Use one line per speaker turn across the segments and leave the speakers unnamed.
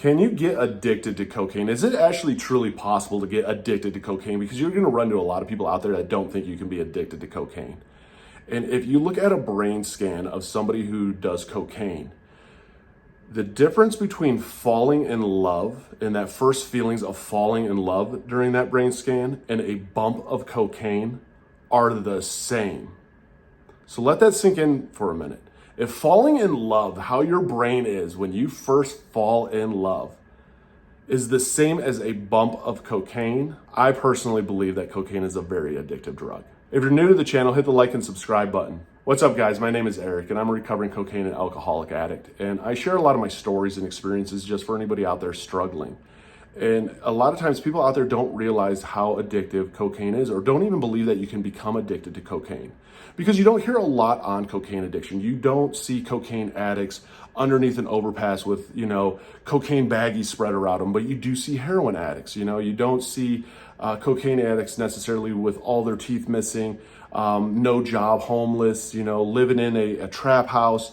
Can you get addicted to cocaine? Is it actually truly possible to get addicted to cocaine? Because you're going to run into a lot of people out there that don't think you can be addicted to cocaine. And if you look at a brain scan of somebody who does cocaine, the difference between falling in love and that first feelings of falling in love during that brain scan and a bump of cocaine are the same. So let that sink in for a minute. If falling in love, how your brain is when you first fall in love, is the same as a bump of cocaine, I personally believe that cocaine is a very addictive drug. If you're new to the channel, hit the like and subscribe button. What's up, guys? My name is Eric, and I'm a recovering cocaine and alcoholic addict. And I share a lot of my stories and experiences just for anybody out there struggling. And a lot of times people out there don't realize how addictive cocaine is, or don't even believe that you can become addicted to cocaine. Because you don't hear a lot on cocaine addiction. You don't see cocaine addicts underneath an overpass with, cocaine baggies spread around them, but you do see heroin addicts. You don't see cocaine addicts necessarily with all their teeth missing, no job, homeless, living in a trap house.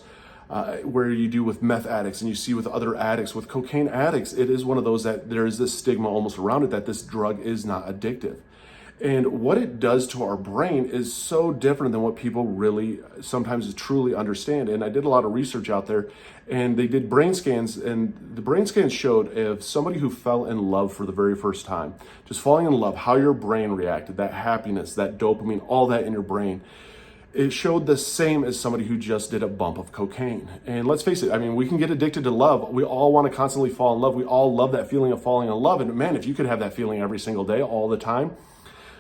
Where you do with meth addicts and you see with other addicts. With cocaine addicts, it is one of those that there is this stigma almost around it that this drug is not addictive. And what it does to our brain is so different than what people really sometimes truly understand. And I did a lot of research out there, and they did brain scans, and the brain scans showed if somebody who fell in love for the very first time, just falling in love, how your brain reacted, that happiness, that dopamine, all that in your brain, it showed the same as somebody who just did a bump of cocaine. And let's face it, we can get addicted to love. We all want to constantly fall in love. We all love that feeling of falling in love. And man, if you could have that feeling every single day, all the time,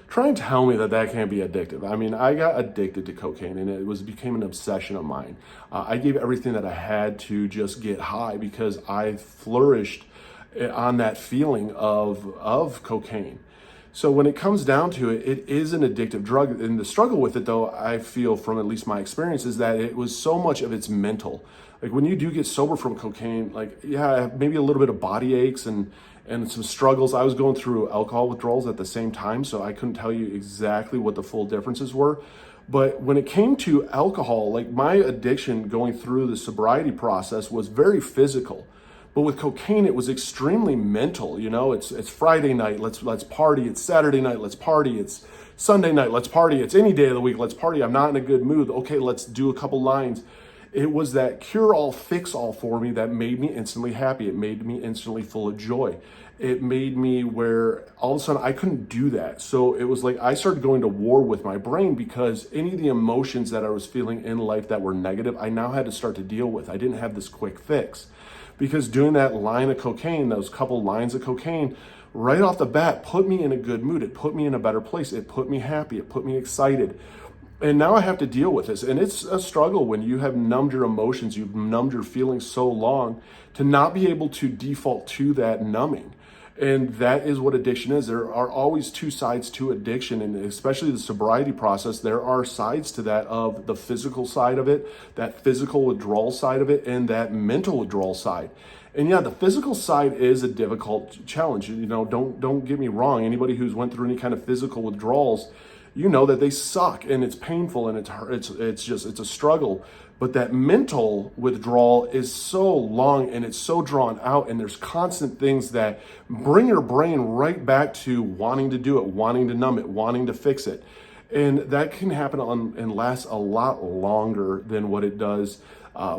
try and tell me that can't be addictive. I got addicted to cocaine, and it became an obsession of mine. I gave everything that I had to just get high because I flourished on that feeling of cocaine. So when it comes down to it, it is an addictive drug. And the struggle with it, though, I feel from at least my experience, is that it was so much of it's mental. Like when you do get sober from cocaine, maybe a little bit of body aches and some struggles. I was going through alcohol withdrawals at the same time, so I couldn't tell you exactly what the full differences were. But when it came to alcohol, my addiction going through the sobriety process was very physical. But with cocaine, it was extremely mental. It's Friday night, let's party. It's Saturday night, let's party. It's Sunday night, let's party. It's any day of the week, let's party. I'm not in a good mood. Okay, let's do a couple lines. It was that cure-all, fix-all for me that made me instantly happy. It made me instantly full of joy. It made me where all of a sudden I couldn't do that. So it was like I started going to war with my brain because any of the emotions that I was feeling in life that were negative, I now had to start to deal with. I didn't have this quick fix. Because doing that line of cocaine, those couple lines of cocaine, right off the bat, put me in a good mood. It put me in a better place. It put me happy. It put me excited. And now I have to deal with this. And it's a struggle when you have numbed your emotions, you've numbed your feelings so long to not be able to default to that numbing. And that is what addiction is. There are always two sides to addiction, and especially the sobriety process, there are sides to that, of the physical side of it, that physical withdrawal side of it, and that mental withdrawal side. And yeah, the physical side is a difficult challenge. Don't get me wrong. Anybody who's went through any kind of physical withdrawals, that they suck and it's painful and it's a struggle. But that mental withdrawal is so long and it's so drawn out, and there's constant things that bring your brain right back to wanting to do it, wanting to numb it, wanting to fix it. And that can happen and last a lot longer than what it does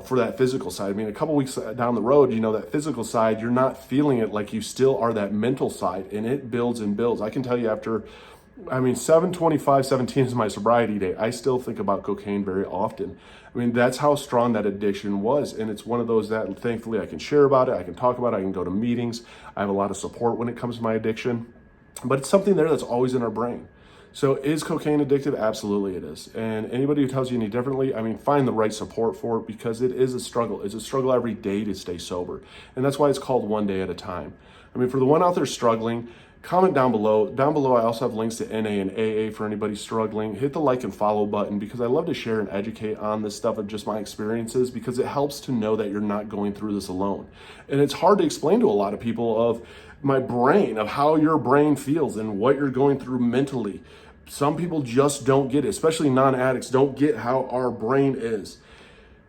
for that physical side. A couple weeks down the road, that physical side, you're not feeling it like you still are that mental side, and it builds and builds. I can tell you after 7/25/17 is my sobriety date. I still think about cocaine very often. That's how strong that addiction was. And it's one of those that thankfully I can share about it. I can talk about it. I can go to meetings. I have a lot of support when it comes to my addiction. But it's something there that's always in our brain. So is cocaine addictive? Absolutely it is. And anybody who tells you any differently, find the right support for it, because it is a struggle. It's a struggle every day to stay sober. And that's why it's called one day at a time. For the one out there struggling, comment down below. Down below, I also have links to NA and AA for anybody struggling. Hit the like and follow button, because I love to share and educate on this stuff of just my experiences, because it helps to know that you're not going through this alone. And it's hard to explain to a lot of people of my brain, of how your brain feels and what you're going through mentally. Some people just don't get it, especially non-addicts, don't get how our brain is.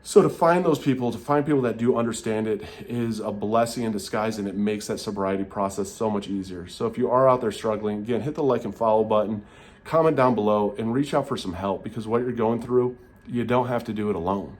So to find those people, to find people that do understand it is a blessing in disguise, and it makes that sobriety process so much easier. So if you are out there struggling, again, hit the like and follow button, comment down below, and reach out for some help, because what you're going through, you don't have to do it alone.